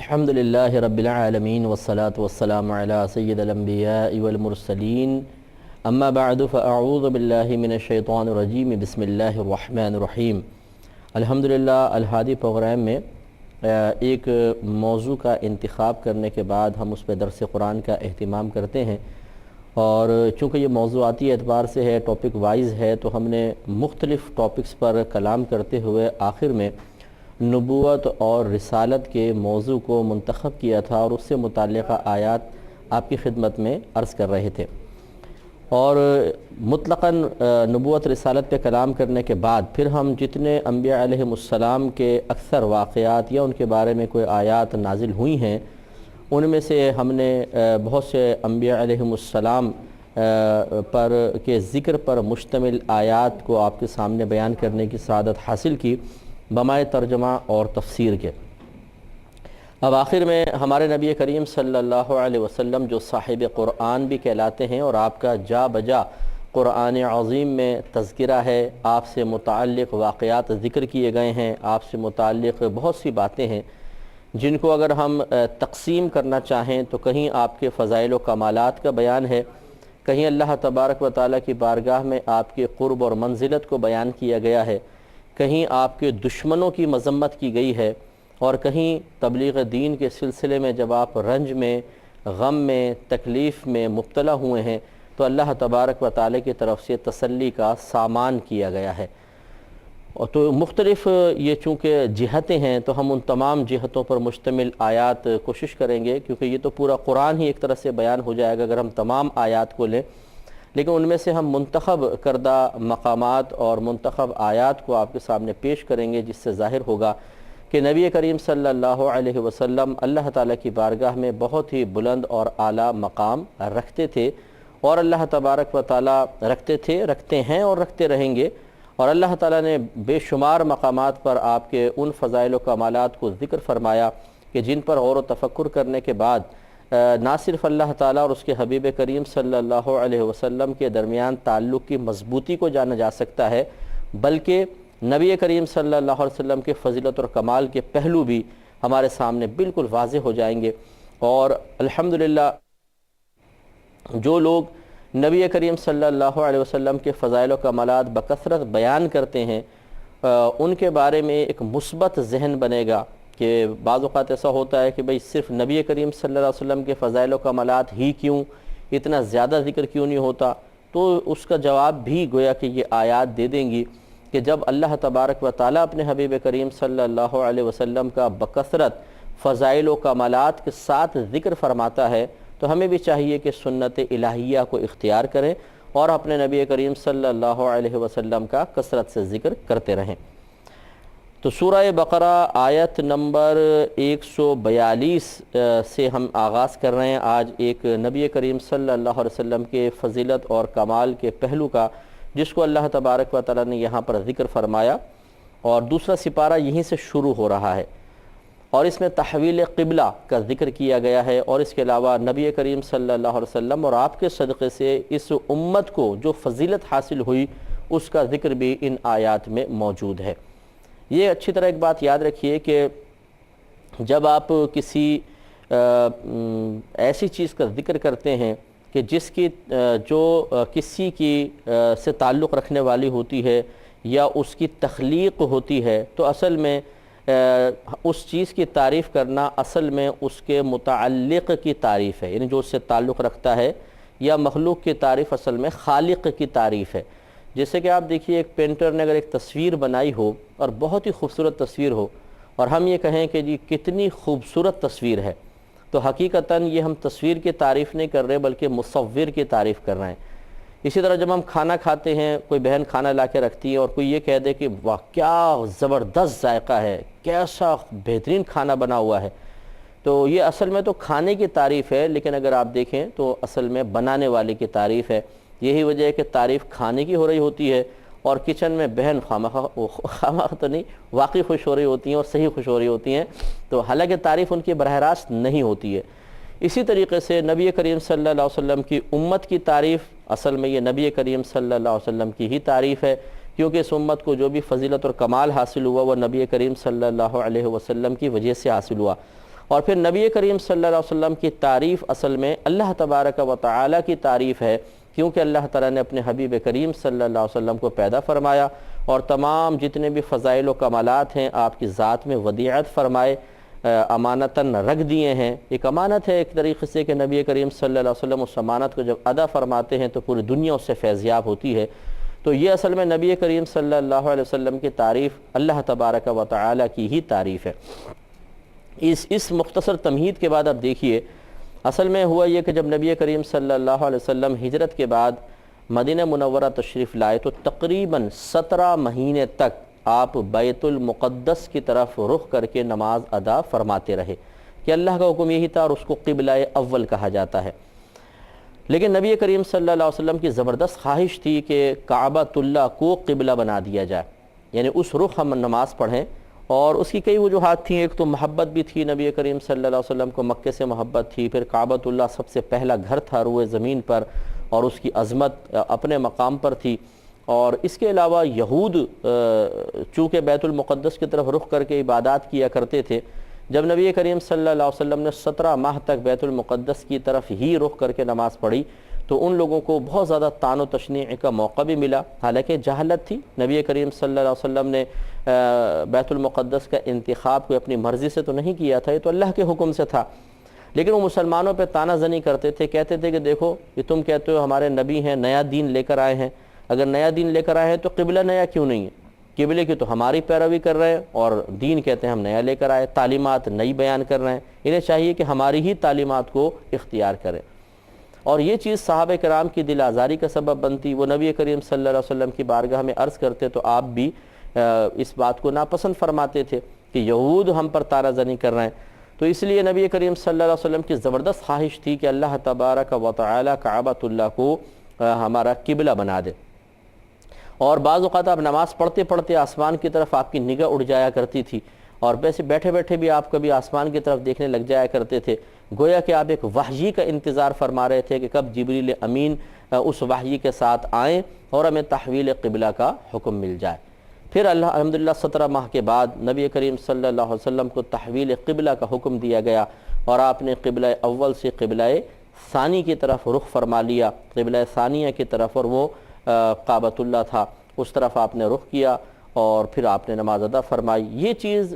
الحمد للہ رب العالمین والصلاة والسلام علی سید الانبیاء والمرسلین اما بعد فاعوذ باللہ من الشیطان الرجیم بسم اللہ الرحمن الرحیم۔ الحمدللہ الہادی پروگرام میں ایک موضوع کا انتخاب کرنے کے بعد ہم اس پہ درس قرآن کا اہتمام کرتے ہیں، اور چونکہ یہ موضوعاتی اعتبار سے ہے، ٹاپک وائز ہے، تو ہم نے مختلف ٹاپکس پر کلام کرتے ہوئے آخر میں نبوت اور رسالت کے موضوع کو منتخب کیا تھا، اور اس سے متعلقہ آیات آپ کی خدمت میں عرض کر رہے تھے۔ اور مطلقاً نبوت رسالت پہ کلام کرنے کے بعد پھر ہم جتنے انبیاء علیہم السلام کے اکثر واقعات یا ان کے بارے میں کوئی آیات نازل ہوئی ہیں، ان میں سے ہم نے بہت سے انبیاء علیہم السلام پر کے ذکر پر مشتمل آیات کو آپ کے سامنے بیان کرنے کی سعادت حاصل کی بمائے ترجمہ اور تفسیر کے۔ اب آخر میں ہمارے نبی کریم صلی اللہ علیہ وسلم جو صاحب قرآن بھی کہلاتے ہیں، اور آپ کا جا بجا قرآن عظیم میں تذکرہ ہے، آپ سے متعلق واقعات ذکر کیے گئے ہیں، آپ سے متعلق بہت سی باتیں ہیں جن کو اگر ہم تقسیم کرنا چاہیں تو کہیں آپ کے فضائل و کمالات کا بیان ہے، کہیں اللہ تبارک و تعالیٰ کی بارگاہ میں آپ کے قرب اور منزلت کو بیان کیا گیا ہے، کہیں آپ کے دشمنوں کی مذمت کی گئی ہے، اور کہیں تبلیغ دین کے سلسلے میں جب آپ رنج میں، غم میں، تکلیف میں مبتلا ہوئے ہیں تو اللہ تبارک و تعالیٰ کی طرف سے تسلی کا سامان کیا گیا ہے۔ اور تو مختلف یہ چونکہ جہتیں ہیں تو ہم ان تمام جہتوں پر مشتمل آیات کوشش کریں گے، کیونکہ یہ تو پورا قرآن ہی ایک طرح سے بیان ہو جائے گا اگر ہم تمام آیات کو لیں، لیکن ان میں سے ہم منتخب کردہ مقامات اور منتخب آیات کو آپ کے سامنے پیش کریں گے، جس سے ظاہر ہوگا کہ نبی کریم صلی اللہ علیہ وسلم اللہ تعالیٰ کی بارگاہ میں بہت ہی بلند اور اعلیٰ مقام رکھتے تھے، اور اللہ تبارک و تعالیٰ رکھتے تھے، رکھتے ہیں اور رکھتے رہیں گے، اور اللہ تعالیٰ نے بے شمار مقامات پر آپ کے ان فضائل و کمالات کو ذکر فرمایا کہ جن پر غور و تفکر کرنے کے بعد نہ صرف اللہ تعالیٰ اور اس کے حبیب کریم صلی اللہ علیہ وسلم کے درمیان تعلق کی مضبوطی کو جانا جا سکتا ہے، بلکہ نبی کریم صلی اللہ علیہ وسلم کے فضیلت اور کمال کے پہلو بھی ہمارے سامنے بالکل واضح ہو جائیں گے۔ اور الحمدللہ جو لوگ نبی کریم صلی اللہ علیہ وسلم کے فضائل و کمالات بکثرت بیان کرتے ہیں، ان کے بارے میں ایک مثبت ذہن بنے گا کہ بعض اوقات ایسا ہوتا ہے کہ بھئی صرف نبی کریم صلی اللہ علیہ وسلم کے فضائل و کمالات ہی کیوں، اتنا زیادہ ذکر کیوں نہیں ہوتا، تو اس کا جواب بھی گویا کہ یہ آیات دے دیں گی کہ جب اللہ تبارک و تعالیٰ اپنے حبیب کریم صلی اللہ علیہ وسلم کا بکثرت فضائل و کمالات کے ساتھ ذکر فرماتا ہے تو ہمیں بھی چاہیے کہ سنت الہیہ کو اختیار کریں اور اپنے نبی کریم صلی اللہ علیہ وسلم کا کثرت سے ذکر کرتے رہیں۔ تو سورہ بقرہ آیت نمبر 142 سے ہم آغاز کر رہے ہیں آج ایک نبی کریم صلی اللہ علیہ وسلم کے فضیلت اور کمال کے پہلو کا، جس کو اللہ تبارک و تعالیٰ نے یہاں پر ذکر فرمایا، اور دوسرا سپارہ یہیں سے شروع ہو رہا ہے، اور اس میں تحویل قبلہ کا ذکر کیا گیا ہے، اور اس کے علاوہ نبی کریم صلی اللہ علیہ وسلم اور آپ کے صدقے سے اس امت کو جو فضیلت حاصل ہوئی اس کا ذکر بھی ان آیات میں موجود ہے۔ یہ اچھی طرح ایک بات یاد رکھیے کہ جب آپ کسی ایسی چیز کا ذکر کرتے ہیں کہ جس کی جو کسی کی سے تعلق رکھنے والی ہوتی ہے یا اس کی تخلیق ہوتی ہے، تو اصل میں اس چیز کی تعریف کرنا اصل میں اس کے متعلق کی تعریف ہے، یعنی جو اس سے تعلق رکھتا ہے، یا مخلوق کی تعریف اصل میں خالق کی تعریف ہے۔ جیسے کہ آپ دیکھیے ایک پینٹر نے اگر ایک تصویر بنائی ہو اور بہت ہی خوبصورت تصویر ہو، اور ہم یہ کہیں کہ جی کتنی خوبصورت تصویر ہے، تو حقیقتاً یہ ہم تصویر کی تعریف نہیں کر رہے بلکہ مصور کی تعریف کر رہے ہیں۔ اسی طرح جب ہم کھانا کھاتے ہیں، کوئی بہن کھانا لا کے رکھتی ہے اور کوئی یہ کہہ دے کہ واہ کیا زبردست ذائقہ ہے، کیسا بہترین کھانا بنا ہوا ہے، تو یہ اصل میں تو کھانے کی تعریف ہے، لیکن اگر آپ دیکھیں تو اصل میں بنانے والے کی تعریف ہے۔ یہی وجہ ہے کہ تعریف کھانے کی ہو رہی ہوتی ہے، اور کچن میں بہن خواہ تو نہیں واقعی خوش ہو رہی ہوتی ہیں اور صحیح خوش ہو رہی ہوتی ہیں، تو حالانکہ تعریف ان کی براہ راست نہیں ہوتی ہے۔ اسی طریقے سے نبی کریم صلی اللہ علیہ وسلم کی امت کی تعریف اصل میں یہ نبی کریم صلی اللہ علیہ وسلم کی ہی تعریف ہے، کیونکہ اس امت کو جو بھی فضیلت اور کمال حاصل ہوا وہ نبی کریم صلی اللہ علیہ وسلم کی وجہ سے حاصل ہوا۔ اور پھر نبی کریم صلی اللہ علیہ وسلم کی تعریف اصل میں اللہ تبارک و تعالی کی تعریف ہے، کیونکہ اللہ تعالیٰ نے اپنے حبیب کریم صلی اللہ علیہ وسلم کو پیدا فرمایا اور تمام جتنے بھی فضائل و کمالات ہیں آپ کی ذات میں ودیعت فرمائے، امانتاً رکھ دیے ہیں۔ ایک امانت ہے ایک طریقے سے کہ نبی کریم صلی اللہ علیہ وسلم اس امانت کو جب ادا فرماتے ہیں تو پوری دنیا اس سے فیضیاب ہوتی ہے۔ تو یہ اصل میں نبی کریم صلی اللہ علیہ وسلم کی تعریف اللہ تبارک و تعالی کی ہی تعریف ہے۔ اس مختصر تمہید کے بعد اب دیکھیے اصل میں ہوا یہ کہ جب نبی کریم صلی اللہ علیہ وسلم ہجرت کے بعد مدینہ منورہ تشریف لائے تو تقریباً 17 مہینے تک آپ بیت المقدس کی طرف رخ کر کے نماز ادا فرماتے رہے کہ اللہ کا حکم یہی تھا اور اس کو قبلہ اول کہا جاتا ہے۔ لیکن نبی کریم صلی اللہ علیہ وسلم کی زبردست خواہش تھی کہ کعبۃ اللہ کو قبلہ بنا دیا جائے، یعنی اس رخ ہم نماز پڑھیں، اور اس کی کئی وجوہات تھیں۔ ایک تو محبت بھی تھی نبی کریم صلی اللہ علیہ وسلم کو مکے سے محبت تھی، پھر کعبۃ اللہ سب سے پہلا گھر تھا روئے زمین پر اور اس کی عظمت اپنے مقام پر تھی، اور اس کے علاوہ یہود چونکہ بیت المقدس کی طرف رخ کر کے عبادات کیا کرتے تھے، جب نبی کریم صلی اللہ علیہ وسلم نے 17 ماہ تک بیت المقدس کی طرف ہی رخ کر کے نماز پڑھی تو ان لوگوں کو بہت زیادہ طعن و تشنیع کا موقع بھی ملا، حالانکہ جہالت تھی۔ نبی کریم صلی اللہ علیہ وسلم نے بیت المقدس کا انتخاب کوئی اپنی مرضی سے تو نہیں کیا تھا، یہ تو اللہ کے حکم سے تھا، لیکن وہ مسلمانوں پہ طعنہ زنی کرتے تھے، کہتے تھے کہ دیکھو یہ تم کہتے ہو ہمارے نبی ہیں، نیا دین لے کر آئے ہیں، اگر نیا دین لے کر آئے ہیں تو قبلہ نیا کیوں نہیں ہے؟ قبلے کی تو ہماری پیروی کر رہے ہیں اور دین کہتے ہیں ہم نیا لے کر آئے، تعلیمات نئی بیان کر رہے ہیں، انہیں چاہیے کہ ہماری ہی تعلیمات کو اختیار کریں۔ اور یہ چیز صحابہ کرام کی دل آزاری کا سبب بنتی، وہ نبی کریم صلی اللہ علیہ وسلم کی بارگاہ میں عرض کرتے تو آپ بھی اس بات کو ناپسند فرماتے تھے کہ یہود ہم پر طعنہ زنی کر رہے ہیں، تو اس لیے نبی کریم صلی اللہ علیہ وسلم کی زبردست خواہش تھی کہ اللہ تبارک و تعالی کعبۃ اللہ کو ہمارا قبلہ بنا دے۔ اور بعض اوقات آپ نماز پڑھتے پڑھتے آسمان کی طرف آپ کی نگاہ اڑ جایا کرتی تھی، اور ویسے بیٹھے بیٹھے بھی آپ کبھی آسمان کی طرف دیکھنے لگ جایا کرتے تھے، گویا کہ آپ ایک وحی کا انتظار فرما رہے تھے کہ کب جبریل امین اس وحی کے ساتھ آئیں اور ہمیں تحویل قبلہ کا حکم مل جائے۔ پھر الحمدللہ 17 ماہ کے بعد نبی کریم صلی اللہ علیہ وسلم کو تحویل قبلہ کا حکم دیا گیا، اور آپ نے قبلہ اول سے قبلہ ثانی کی طرف رخ فرما لیا، قبلہ ثانیہ کی طرف، اور وہ کعبۃ اللہ تھا، اس طرف آپ نے رخ کیا اور پھر آپ نے نماز ادا فرمائی۔ یہ چیز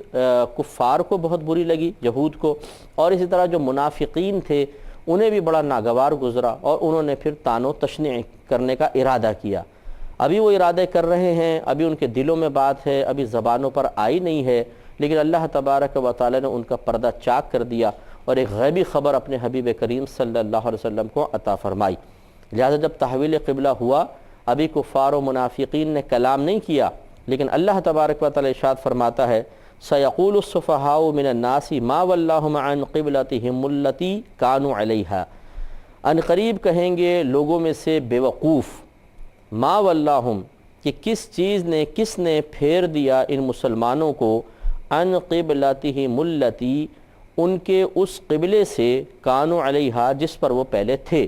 کفار کو بہت بری لگی، یہود کو، اور اسی طرح جو منافقین تھے انہیں بھی بڑا ناگوار گزرا، اور انہوں نے پھر طعن و تشنیع کرنے کا ارادہ کیا۔ ابھی وہ ارادے کر رہے ہیں، ابھی ان کے دلوں میں بات ہے، ابھی زبانوں پر آئی نہیں ہے، لیکن اللہ تبارک و تعالی نے ان کا پردہ چاک کر دیا اور ایک غیبی خبر اپنے حبیب کریم صلی اللہ علیہ وسلم کو عطا فرمائی۔ لہذا جب تحویل قبلہ ہوا، ابھی کفار و منافقین نے کلام نہیں کیا، لیکن اللہ تبارک و تعالی ارشاد فرماتا ہے سَيَقُولُ السُّفَهَاءُ مِنَ النَّاسِ مَا وَلَّاهُمْ عَنْ قِبْلَتِهِمُ الَّتِي كَانُوا عَلَيْهَا، ان قریب کہیں گے لوگوں میں سے بے وقوف، ما وَلَّاهُمْ کہ کس چیز نے، کس نے پھیر دیا ان مسلمانوں کو، عن قبلتہم التی ان کے اس قبلے سے، کانوا علیہا جس پر وہ پہلے تھے،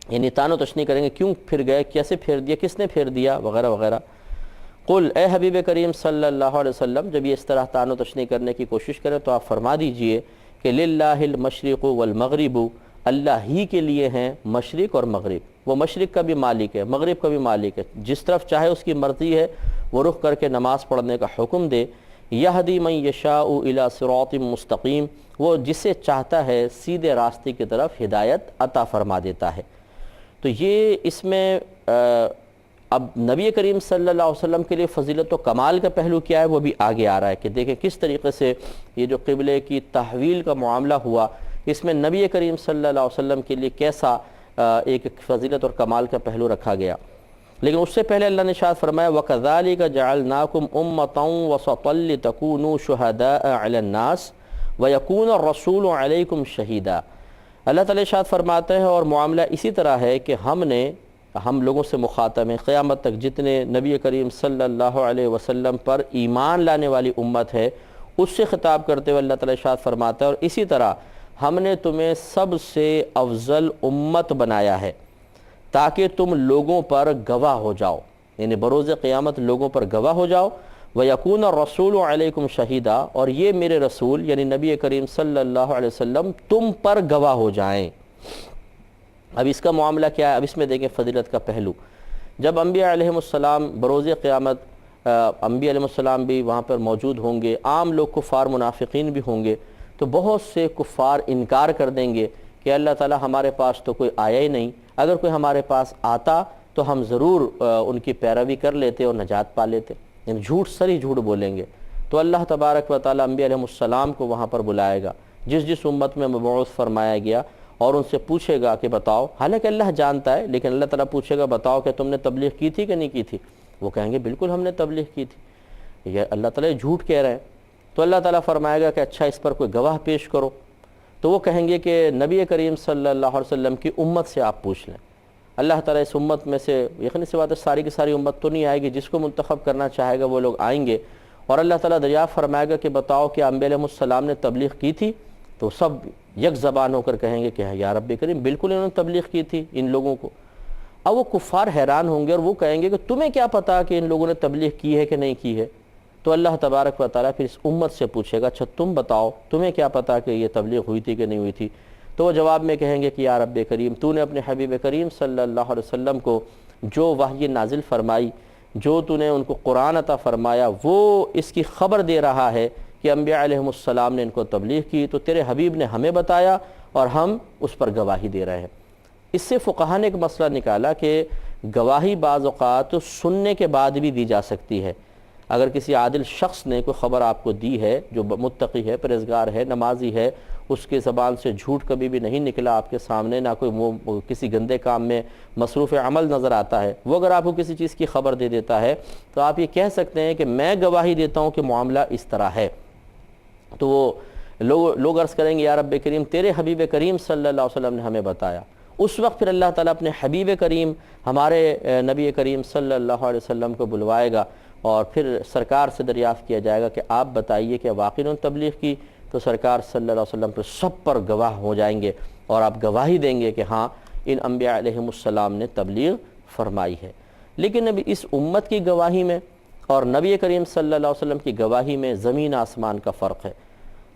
یعنی طعن و تشنیع کریں گے کیوں پھر گئے، کیسے پھیر دیا، کس نے پھیر دیا، وغیرہ وغیرہ۔ قل اے حبیب کریم صلی اللہ علیہ وسلم جب یہ اس طرح طعن و تشنیع کرنے کی کوشش کرے تو آپ فرما دیجئے کہ للہ المشرق والمغرب، اللہ ہی کے لیے ہیں مشرق اور مغرب، وہ مشرق کا بھی مالک ہے، مغرب کا بھی مالک ہے، جس طرف چاہے اس کی مرضی ہے وہ رخ کر کے نماز پڑھنے کا حکم دے۔ یہدی من یشاء الی صراط مستقیم، وہ جسے چاہتا ہے سیدھے راستے کی طرف ہدایت عطا فرما دیتا ہے۔ تو یہ اس میں اب نبی کریم صلی اللہ علیہ وسلم کے لیے فضیلت و کمال کا پہلو کیا ہے وہ بھی آگے آ رہا ہے کہ دیکھیں کس طریقے سے یہ جو قبلے کی تحویل کا معاملہ ہوا، اس میں نبی کریم صلی اللہ علیہ وسلم کے لیے کیسا ایک فضیلت اور کمال کا پہلو رکھا گیا۔ لیکن اس سے پہلے اللہ نے ارشاد فرمایا وَكَذَلِكَ جَعَلْنَاكُمْ أُمَّةً وَسَطًا لِتَكُونُوا شُهَدَاءَ عَلَى النَّاسِ وَيَكُونَ الرَّسُولُ عَلَيْكُمْ شَهِيدًا۔ اللہ تعالیٰ ارشاد فرماتا ہے اور معاملہ اسی طرح ہے کہ ہم لوگوں سے مخاطب ہیں، قیامت تک جتنے نبی کریم صلی اللہ علیہ وسلم پر ایمان لانے والی امت ہے اس سے خطاب کرتے ہوئے اللہ تعالیٰ ارشاد فرماتا ہے اور اسی طرح ہم نے تمہیں سب سے افضل امت بنایا ہے تاکہ تم لوگوں پر گواہ ہو جاؤ، یعنی بروز قیامت لوگوں پر گواہ ہو جاؤ۔ وَيَكُونَ الرَّسُولُ عَلَيْكُمْ شَهِيدًا، اور یہ میرے رسول یعنی نبی کریم صلی اللہ علیہ وسلم تم پر گواہ ہو جائیں۔ اب اس کا معاملہ کیا ہے؟ اب اس میں دیکھیں فضیلت کا پہلو، جب انبیاء علیہ السلام بروز قیامت انبیاء علیہ السلام بھی وہاں پر موجود ہوں گے، عام لوگ کفار منافقین بھی ہوں گے، تو بہت سے کفار انکار کر دیں گے کہ اللہ تعالی ہمارے پاس تو کوئی آیا ہی نہیں، اگر کوئی ہمارے پاس آتا تو ہم ضرور ان کی پیروی کر لیتے اور نجات پا لیتے، یعنی جھوٹ سری جھوٹ بولیں گے۔ تو اللہ تبارک و تعالی انبیاء علیہ السلام کو وہاں پر بلائے گا، جس امت میں مبعوث فرمایا گیا، اور ان سے پوچھے گا کہ بتاؤ، حالانکہ اللہ جانتا ہے لیکن اللہ تعالیٰ پوچھے گا بتاؤ کہ تم نے تبلیغ کی تھی کہ نہیں کی تھی؟ وہ کہیں گے بالکل ہم نے تبلیغ کی تھی۔ یہ اللہ تعالیٰ جھوٹ کہہ رہے ہیں، تو اللہ تعالیٰ فرمائے گا کہ اچھا اس پر کوئی گواہ پیش کرو، تو وہ کہیں گے کہ نبی کریم صلی اللہ علیہ وسلم کی امت سے آپ پوچھ لیں۔ اللہ تعالیٰ اس امت میں سے یقینی سی بات ہے ساری کی ساری امت تو نہیں آئے گی، جس کو منتخب کرنا چاہے گا وہ لوگ آئیں گے، اور اللہ تعالیٰ دریافت فرمائے گا کہ بتاؤ کہ انبیاء علیہ السلام نے تبلیغ کی تھی؟ تو سب یک زبان ہو کر کہیں گے کہ یا رب کریم بالکل انہوں نے تبلیغ کی تھی ان لوگوں کو۔ اب وہ کفار حیران ہوں گے اور وہ کہیں گے کہ تمہیں کیا پتا کہ ان لوگوں نے تبلیغ کی ہے کہ نہیں کی ہے؟ تو اللہ تبارک و تعالیٰ پھر اس امت سے پوچھے گا اچھا تم بتاؤ تمہیں کیا پتا کہ یہ تبلیغ ہوئی تھی کہ نہیں ہوئی تھی؟ تو وہ جواب میں کہیں گے کہ یا رب کریم تو نے اپنے حبیب کریم صلی اللہ علیہ وسلم کو جو وحی نازل فرمائی، جو تو نے ان کو قرآن عطا فرمایا، وہ اس کی خبر دے رہا ہے کہ انبیاء علیہ السلام نے ان کو تبلیغ کی، تو تیرے حبیب نے ہمیں بتایا اور ہم اس پر گواہی دے رہے ہیں۔ اس سے فقہا نے ایک مسئلہ نکالا کہ گواہی بعض اوقات سننے کے بعد بھی دی جا سکتی ہے۔ اگر کسی عادل شخص نے کوئی خبر آپ کو دی ہے، جو متقی ہے، پرہیزگار ہے، نمازی ہے، اس کے زبان سے جھوٹ کبھی بھی نہیں نکلا آپ کے سامنے، نہ کوئی وہ کسی گندے کام میں مصروف عمل نظر آتا ہے، وہ اگر آپ کو کسی چیز کی خبر دے دیتا ہے تو آپ یہ کہہ سکتے ہیں کہ میں گواہی دیتا ہوں کہ معاملہ اس طرح ہے۔ تو وہ لوگ عرض کریں گے یا رب کریم تیرے حبیب کریم صلی اللہ علیہ وسلم نے ہمیں بتایا۔ اس وقت پھر اللہ تعالیٰ اپنے حبیب کریم ہمارے نبی کریم صلی اللہ علیہ وسلم کو بلوائے گا، اور پھر سرکار سے دریافت کیا جائے گا کہ آپ بتائیے کہ واقعی انہوں نے تبلیغ کی؟ تو سرکار صلی اللہ علیہ وسلم پر سب پر گواہ ہو جائیں گے اور آپ گواہی دیں گے کہ ہاں ان انبیاء علیہ السلام نے تبلیغ فرمائی ہے۔ لیکن ابھی اس امت کی گواہی میں اور نبی کریم صلی اللہ علیہ وسلم کی گواہی میں زمین آسمان کا فرق ہے۔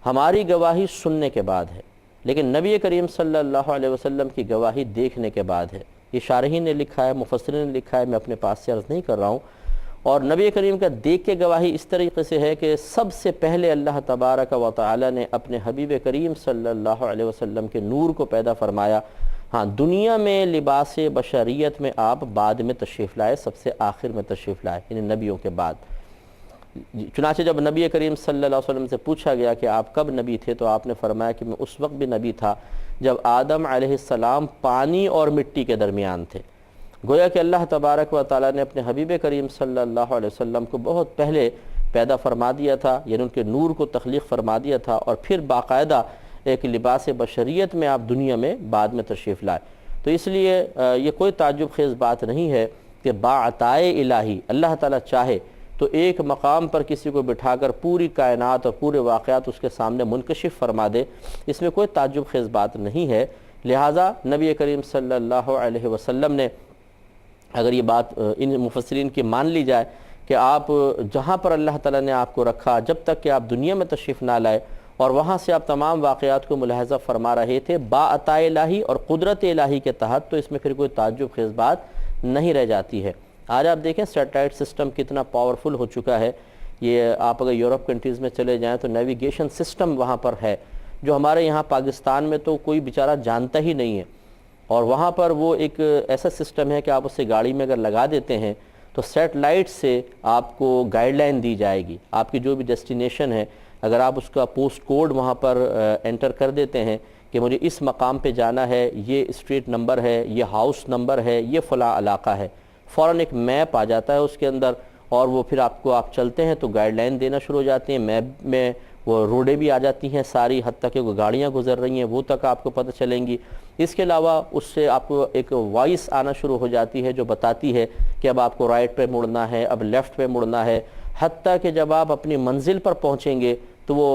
ہماری گواہی سننے کے بعد ہے، لیکن نبی کریم صلی اللہ علیہ وسلم کی گواہی دیکھنے کے بعد ہے۔ یہ شارحین نے لکھا ہے، مفسرین نے لکھا ہے، میں اپنے پاس سے عرض نہیں کر رہا ہوں۔ اور نبی کریم کا دیکھ کے گواہی اس طریقے سے ہے کہ سب سے پہلے اللہ تبارک و تعالی نے اپنے حبیب کریم صلی اللہ علیہ وسلم کے نور کو پیدا فرمایا۔ ہاں دنیا میں لباس بشریت میں آپ بعد میں تشریف لائے، سب سے آخر میں تشریف لائے، یعنی نبیوں کے بعد۔ چنانچہ جب نبی کریم صلی اللہ علیہ وسلم سے پوچھا گیا کہ آپ کب نبی تھے تو آپ نے فرمایا کہ میں اس وقت بھی نبی تھا جب آدم علیہ السلام پانی اور مٹی کے درمیان تھے۔ گویا کہ اللہ تبارک و تعالیٰ نے اپنے حبیب کریم صلی اللہ علیہ وسلم کو بہت پہلے پیدا فرما دیا تھا، یعنی ان کے نور کو تخلیق فرما دیا تھا، اور پھر باقاعدہ ایک لباس بشریت میں آپ دنیا میں بعد میں تشریف لائے۔ تو اس لیے یہ کوئی تعجب خیز بات نہیں ہے کہ باعطائے الہی اللہ تعالیٰ چاہے تو ایک مقام پر کسی کو بٹھا کر پوری کائنات اور پورے واقعات اس کے سامنے منکشف فرما دے، اس میں کوئی تعجب خیز بات نہیں ہے۔ لہٰذا نبی کریم صلی اللہ علیہ وسلم نے اگر یہ بات ان مفسرین کی مان لی جائے کہ آپ جہاں پر اللہ تعالیٰ نے آپ کو رکھا جب تک کہ آپ دنیا میں تشریف نہ لائے اور وہاں سے آپ تمام واقعات کو ملاحظہ فرما رہے تھے باعطاء الہی اور قدرت الہی کے تحت، تو اس میں پھر کوئی تعجب خیز بات نہیں رہ جاتی ہے۔ آج آپ دیکھیں سیٹلائٹ سسٹم کتنا پاورفل ہو چکا ہے۔ یہ آپ اگر یورپ کنٹریز میں چلے جائیں تو نیویگیشن سسٹم وہاں پر ہے جو ہمارے یہاں پاکستان میں تو کوئی بیچارہ جانتا ہی نہیں ہے، اور وہاں پر وہ ایک ایسا سسٹم ہے کہ آپ اسے گاڑی میں اگر لگا دیتے ہیں تو سیٹلائٹ سے آپ کو گائیڈ لائن دی جائے گی، آپ کی جو بھی ڈیسٹینیشن ہے اگر آپ اس کا پوسٹ کوڈ وہاں پر انٹر کر دیتے ہیں کہ مجھے اس مقام پہ جانا ہے، یہ اسٹریٹ نمبر ہے، یہ ہاؤس نمبر ہے، یہ فلاں علاقہ ہے، فوراً ایک میپ آ جاتا ہے اس کے اندر، اور وہ پھر آپ چلتے ہیں تو گائیڈ لائن دینا شروع ہو جاتی ہیں۔ میپ میں وہ روڈیں بھی آ جاتی ہیں ساری، حتیٰ کہ وہ گاڑیاں گزر رہی ہیں وہ تک آپ کو پتہ چلیں گی۔ اس کے علاوہ اس سے آپ کو ایک وائس آنا شروع ہو جاتی ہے جو بتاتی ہے کہ اب آپ کو رائٹ پہ مڑنا ہے، اب لیفٹ پہ مڑنا ہے، حتیٰ کہ جب آپ اپنی منزل پر پہنچیں گے تو وہ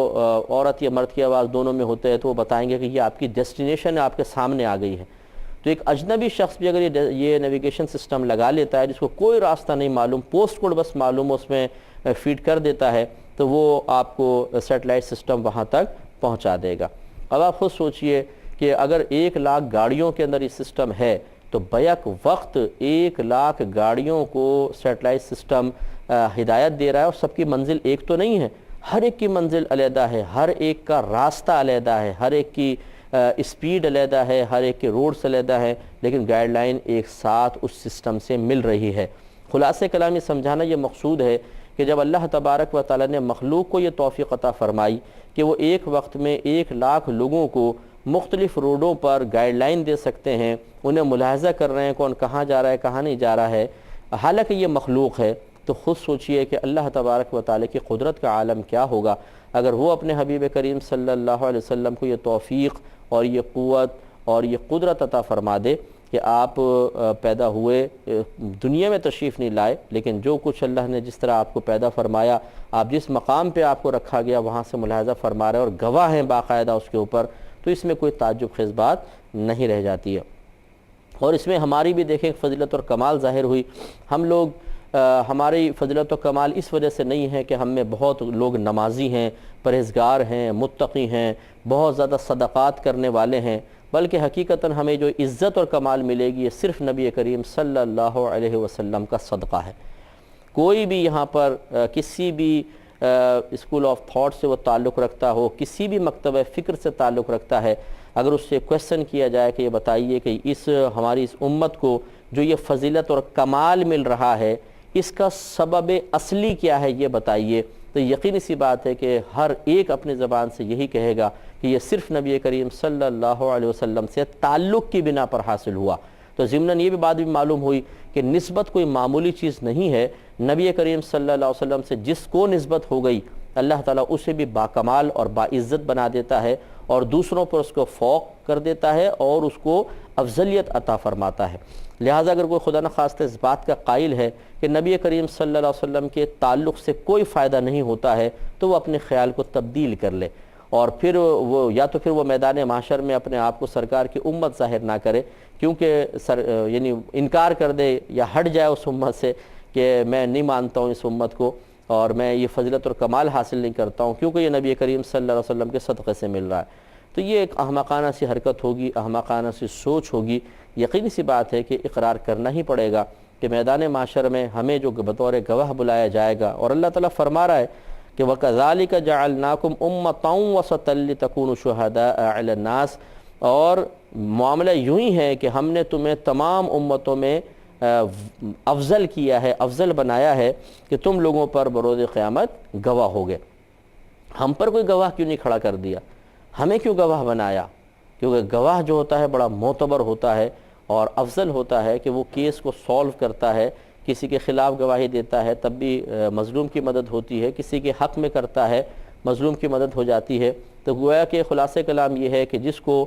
عورت یا مرد کی آواز دونوں میں ہوتے ہیں تو وہ بتائیں گے کہ یہ آپ کی ڈیسٹینیشن آپ کے سامنے آ گئی ہے۔ تو ایک اجنبی شخص بھی اگر یہ نیویگیشن سسٹم لگا لیتا ہے، جس کو کوئی راستہ نہیں معلوم، پوسٹ کوڈ بس معلوم اس میں فیڈ کر دیتا ہے، تو وہ آپ کو سیٹلائٹ سسٹم وہاں تک پہنچا دے گا۔ اب آپ خود سوچئے کہ اگر 1,00,000 گاڑیوں کے اندر یہ سسٹم ہے تو بیک وقت 1,00,000 گاڑیوں کو سیٹلائٹ سسٹم ہدایت دے رہا ہے، اور سب کی منزل ایک تو نہیں ہے، ہر ایک کی منزل علیحدہ ہے، ہر ایک کا راستہ علیحدہ ہے، ہر ایک کی اسپیڈ علیحدہ ہے، ہر ایک کے روڈز علیحدہ ہے، لیکن گائیڈ لائن ایک ساتھ اس سسٹم سے مل رہی ہے۔ خلاصہ کلام یہ سمجھانا یہ مقصود ہے کہ جب اللہ تبارک و تعالیٰ نے مخلوق کو یہ توفیق عطا فرمائی کہ وہ ایک وقت میں 1,00,000 لوگوں کو مختلف روڈوں پر گائیڈ لائن دے سکتے ہیں، انہیں ملاحظہ کر رہے ہیں کون کہاں جا رہا ہے کہاں نہیں جا رہا ہے، حالانکہ یہ مخلوق ہے، تو خود سوچئے کہ اللہ تبارک و تعالیٰ کی قدرت کا عالم کیا ہوگا اگر وہ اپنے حبیب کریم صلی اللہ علیہ وسلم کو یہ توفیق اور یہ قوت اور یہ قدرت عطا فرما دے کہ آپ پیدا ہوئے، دنیا میں تشریف نہیں لائے، لیکن جو کچھ اللہ نے جس طرح آپ کو پیدا فرمایا، آپ جس مقام پہ آپ کو رکھا گیا وہاں سے ملاحظہ فرما رہے اور گواہ ہیں باقاعدہ اس کے اوپر، تو اس میں کوئی تعجب خیز بات نہیں رہ جاتی ہے۔ اور اس میں ہماری بھی دیکھیں فضیلت اور کمال ظاہر ہوئی۔ ہم لوگ ہماری فضیلت و کمال اس وجہ سے نہیں ہے کہ ہم میں بہت لوگ نمازی ہیں، پرہیزگار ہیں، متقی ہیں، بہت زیادہ صدقات کرنے والے ہیں، بلکہ حقیقتاً ہمیں جو عزت اور کمال ملے گی یہ صرف نبی کریم صلی اللہ علیہ وسلم کا صدقہ ہے۔ کوئی بھی یہاں پر کسی بھی اسکول آف تھاٹ سے وہ تعلق رکھتا ہو، کسی بھی مکتبہ فکر سے تعلق رکھتا ہے، اگر اس سے کویسچن کیا جائے کہ یہ بتائیے کہ ہماری اس امت کو جو یہ فضیلت اور کمال مل رہا ہے اس کا سبب اصلی کیا ہے یہ بتائیے، تو یقینی سی بات ہے کہ ہر ایک اپنی زبان سے یہی کہے گا کہ یہ صرف نبی کریم صلی اللہ علیہ وسلم سے تعلق کی بنا پر حاصل ہوا۔ تو ضمناً یہ بھی بات بھی معلوم ہوئی کہ نسبت کوئی معمولی چیز نہیں ہے، نبی کریم صلی اللہ علیہ وسلم سے جس کو نسبت ہو گئی اللہ تعالیٰ اسے بھی باکمال اور باعزت بنا دیتا ہے اور دوسروں پر اس کو فوق کر دیتا ہے اور اس کو افضلیت عطا فرماتا ہے۔ لہٰذا اگر کوئی خدا نخواستہ اس بات کا قائل ہے کہ نبی کریم صلی اللہ علیہ وسلم کے تعلق سے کوئی فائدہ نہیں ہوتا ہے تو وہ اپنے خیال کو تبدیل کر لے، اور پھر وہ یا تو پھر وہ میدان محشر میں اپنے آپ کو سرکار کی امت ظاہر نہ کرے، کیونکہ یعنی انکار کر دے یا ہٹ جائے اس امت سے کہ میں نہیں مانتا ہوں اس امت کو اور میں یہ فضیلت اور کمال حاصل نہیں کرتا ہوں کیونکہ یہ نبی کریم صلی اللہ علیہ وسلم کے صدقے سے مل رہا ہے، تو یہ ایک احمقانہ سی حرکت ہوگی، احمقانہ سی سوچ ہوگی۔ یقینی سی بات ہے کہ اقرار کرنا ہی پڑے گا کہ میدان محشر میں ہمیں جو بطور گواہ بلایا جائے گا، اور اللہ تعالیٰ فرما رہا ہے کہ وَكَذَلِكَ جَعَلْنَاكُمْ أُمَّةً وَسَطًا لِتَكُونُوا شُهَدَاءَ عَلَى النَّاسِ، اور معاملہ یوں ہی ہے کہ ہم نے تمہیں تمام امتوں میں افضل کیا ہے، افضل بنایا ہے کہ تم لوگوں پر بروز قیامت گواہ ہوگے۔ ہم پر کوئی گواہ کیوں نہیں کھڑا کر دیا؟ ہمیں کیوں گواہ بنایا؟ کیونکہ گواہ جو ہوتا ہے بڑا معتبر ہوتا ہے اور افضل ہوتا ہے کہ وہ کیس کو سولو کرتا ہے، کسی کے خلاف گواہی دیتا ہے تب بھی مظلوم کی مدد ہوتی ہے، کسی کے حق میں کرتا ہے مظلوم کی مدد ہو جاتی ہے۔ تو گویا کہ خلاصہ کلام یہ ہے کہ جس کو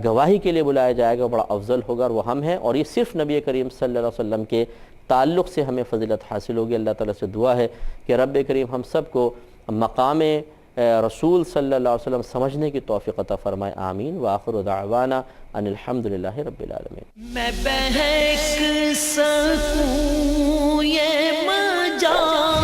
گواہی کے لیے بلایا جائے گا بڑا افضل ہوگا اور وہ ہم ہیں، اور یہ صرف نبی کریم صلی اللہ علیہ وسلم کے تعلق سے ہمیں فضیلت حاصل ہوگی۔ اللہ تعالیٰ سے دعا ہے کہ رب کریم ہم سب کو مقام رسول صلی اللہ علیہ وسلم سمجھنے کی توفیق عطا فرمائے، آمین۔ وآخر دعوانا ان الحمدللہ رب العالمین۔ میں بہک سکوں یہ مجال